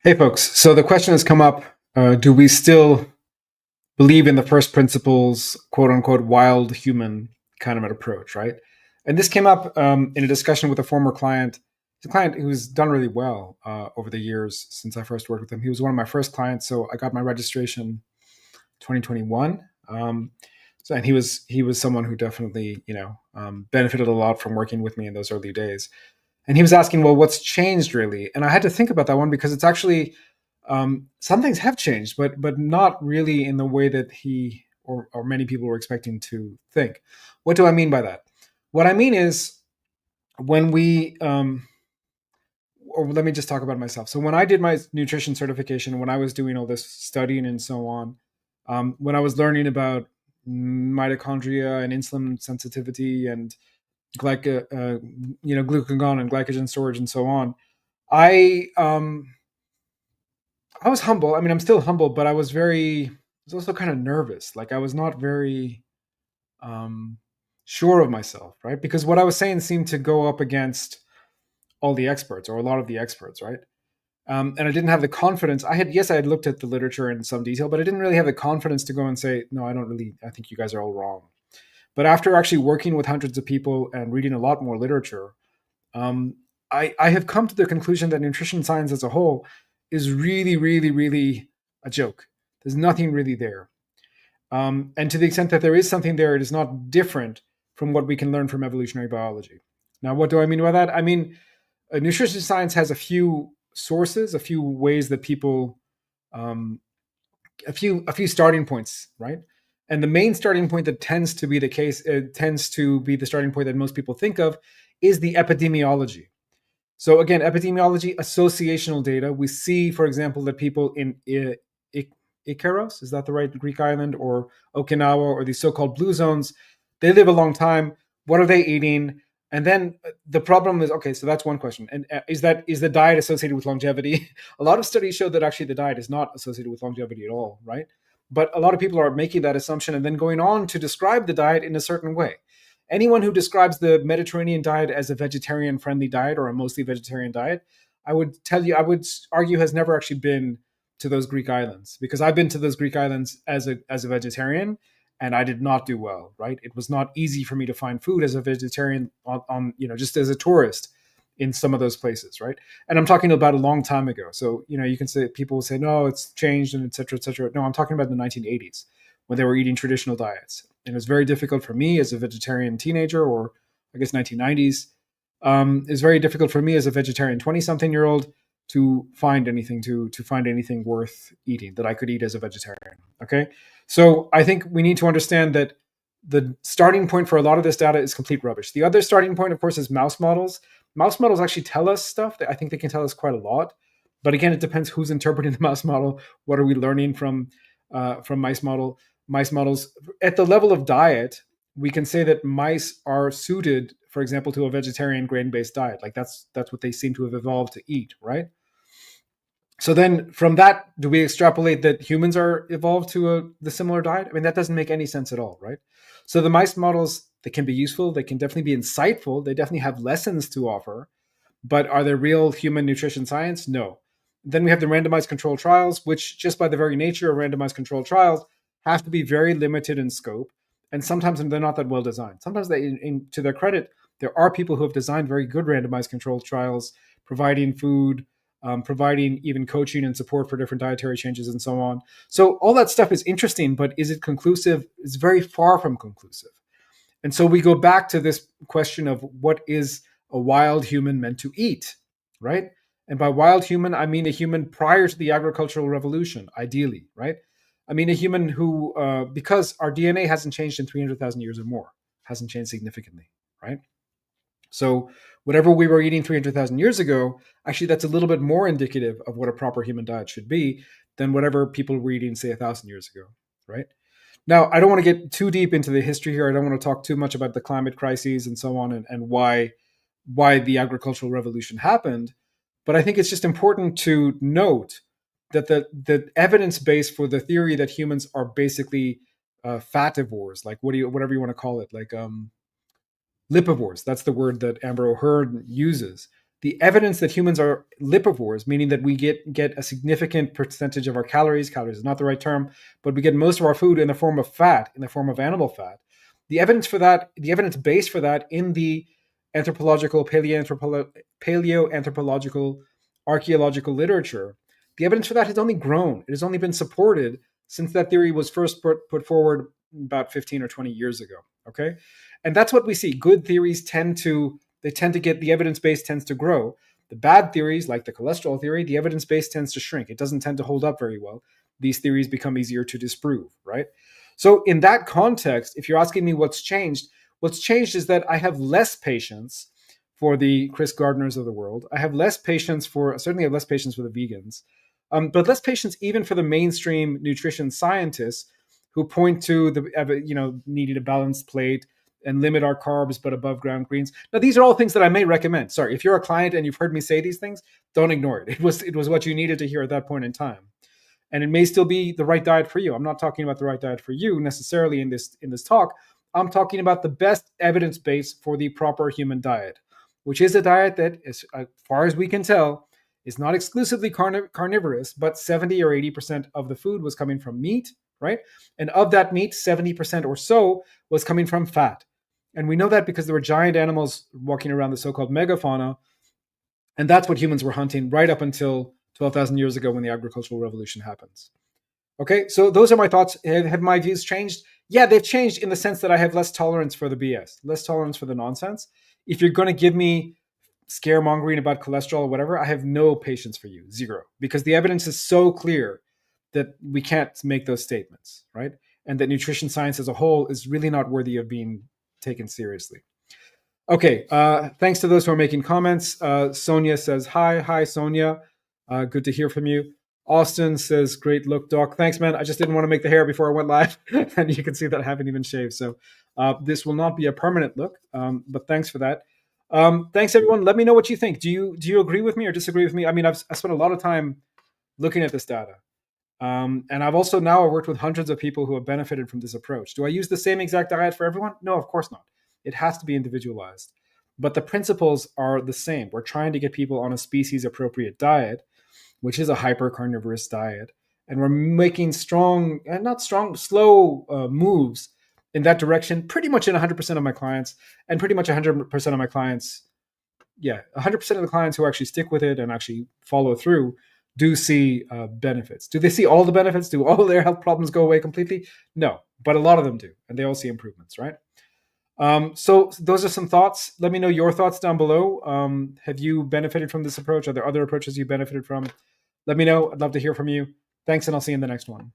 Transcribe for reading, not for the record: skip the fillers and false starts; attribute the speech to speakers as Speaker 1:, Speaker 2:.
Speaker 1: Hey, folks. So the question has come up, do we still believe in the first principles, quote unquote, wild human kind of an approach, right? And this came up in a discussion with a former client. It's a client who's done really well over the years since I first worked with him. He was one of my first clients, so I got my registration 2021. And he was someone who definitely benefited a lot from working with me in those early days. And he was asking, well, what's changed really? And I had to think about that one because it's actually some things have changed, but not really in the way that he or many people were expecting to think. What do I mean by that? What I mean is when or let me just talk about myself. So when I did my nutrition certification, when I was doing all this studying and so on, when I was learning about mitochondria and insulin sensitivity and glucagon and glycogen storage and so on, I um, I was humble. I mean, I'm still humble, but I was also kind of nervous. Like I was not very um, sure of myself, right? Because what I was saying seemed to go up against all the experts or a lot of the experts, right? And I didn't have the confidence. Yes, I had looked at the literature in some detail, but I didn't really have the confidence to go and say, no, I don't really, I think you guys are all wrong. But after actually working with hundreds of people and reading a lot more literature, um, I have come to the conclusion that nutrition science as a whole is really, really, really a joke. There's nothing really there. And to the extent that there is something there, it is not different from what we can learn from evolutionary biology. Now, what do I mean by that? I mean, nutrition science has a few sources, a few ways that people, um, a few starting points, right? And the main starting point that tends to be the case, it tends to be the starting point that most people think of, is the epidemiology. So again, epidemiology, associational data. We see, for example, that people in Ikaros, is that the right Greek island, or Okinawa, or these so-called blue zones, they live a long time. What are they eating? And then the problem is, okay, so that's one question. And is the diet associated with longevity? A lot of studies show that actually the diet is not associated with longevity at all, right? But a lot of people are making that assumption and then going on to describe the diet in a certain way. Anyone who describes the Mediterranean diet as a vegetarian friendly diet or a mostly vegetarian diet, I would argue has never actually been to those Greek islands, because I've been to those Greek islands as a vegetarian and I did not do well, right? It was not easy for me to find food as a vegetarian on just as a tourist in some of those places, right? And I'm talking about a long time ago. So, you can say, people will say, no, it's changed and et cetera, et cetera. No, I'm talking about the 1980s when they were eating traditional diets. And it was very difficult for me as a vegetarian teenager, or I guess 1990s. It's very difficult for me as a vegetarian 20-something-year-old to find anything worth eating that I could eat as a vegetarian. Okay, so I think we need to understand that the starting point for a lot of this data is complete rubbish. The other starting point, of course, is mouse models. Mouse models actually tell us stuff. I think they can tell us quite a lot, but again, it depends who's interpreting the mouse model. What are we learning from mice models? At the level of diet, we can say that mice are suited, for example, to a vegetarian grain-based diet. Like that's what they seem to have evolved to eat, right? So then from that, do we extrapolate that humans are evolved to the similar diet? I mean, that doesn't make any sense at all, right? So the mice models, they can be useful, they can definitely be insightful, they definitely have lessons to offer, but are they real human nutrition science? No. Then we have the randomized controlled trials, which just by the very nature of randomized controlled trials have to be very limited in scope. And sometimes they're not that well designed. Sometimes to their credit, there are people who have designed very good randomized controlled trials, providing food, providing even coaching and support for different dietary changes and so on. So all that stuff is interesting, but is it conclusive? It's very far from conclusive. And so we go back to this question of what is a wild human meant to eat, right? And by wild human, I mean a human prior to the agricultural revolution, ideally, right? I mean a human who, because our DNA hasn't changed in 300,000 years or more, hasn't changed significantly, right? So whatever we were eating 300,000 years ago, actually, that's a little bit more indicative of what a proper human diet should be than whatever people were eating, say, 1,000 years ago, right? Now, I don't want to get too deep into the history here. I don't want to talk too much about the climate crises and so on, and why the agricultural revolution happened. But I think it's just important to note that the evidence base for the theory that humans are basically fativores, like whatever you want to call it, like lipivores. That's the word that Amber O'Hearn uses. the evidence that humans are lipivores, meaning that we get a significant percentage of our calories is not the right term, but we get most of our food in the form of fat, in the form of animal fat. The evidence for that, the evidence base for that in the anthropological, paleoanthropological, archaeological literature, the evidence for that has only grown. It has only been supported since that theory was first put forward about 15 or 20 years ago. Okay. And that's what we see. Good theories tend to get, the evidence base tends to grow. The bad theories, like the cholesterol theory, the evidence base tends to shrink. It doesn't tend to hold up very well. These theories become easier to disprove, right? So in that context, if you're asking me what's changed is that I have less patience for the Chris Gardners of the world. I have less patience certainly have less patience for the vegans, but less patience even for the mainstream nutrition scientists who point to the needing a balanced plate and limit our carbs but above ground greens. Now, these are all things that I may recommend. Sorry, if you're a client and you've heard me say these things, don't ignore it. It was what you needed to hear at that point in time. And it may still be the right diet for you. I'm not talking about the right diet for you necessarily in this talk. I'm talking about the best evidence base for the proper human diet, which is a diet that, as far as we can tell, is not exclusively carnivorous, but 70 or 80% of the food was coming from meat, right? And of that meat, 70% or so was coming from fat. And we know that because there were giant animals walking around, the so-called megafauna, and that's what humans were hunting right up until 12,000 years ago when the agricultural revolution happens. Okay, so those are my thoughts. Have my views changed? Yeah, they've changed in the sense that I have less tolerance for the BS, less tolerance for the nonsense. If you're going to give me scaremongering about cholesterol or whatever, I have no patience for you, zero, because the evidence is so clear that we can't make those statements, right? And that nutrition science as a whole is really not worthy of being taken seriously. Okay, thanks to those who are making comments. Sonia says, hi, Sonia. Good to hear from you. Austin says, great look, Doc. Thanks, man. I just didn't want to make the hair before I went live. And you can see that I haven't even shaved. So this will not be a permanent look, but thanks for that. Thanks, everyone. Let me know what you think. Do you agree with me or disagree with me? I mean, I spent a lot of time looking at this data. And I've also now worked with hundreds of people who have benefited from this approach. Do I use the same exact diet for everyone? No, of course not. It has to be individualized. But the principles are the same. We're trying to get people on a species appropriate diet, which is a hypercarnivorous diet. And we're making slow moves in that direction, pretty much in 100% of my clients, and pretty much 100% of my clients, 100% of the clients who actually stick with it and actually follow through do see benefits. Do they see all the benefits? Do all their health problems go away completely? No, but a lot of them do, and they all see improvements, right? So those are some thoughts. Let me know your thoughts down below. Have you benefited from this approach? Are there other approaches you benefited from? Let me know. I'd love to hear from you. Thanks, and I'll see you in the next one.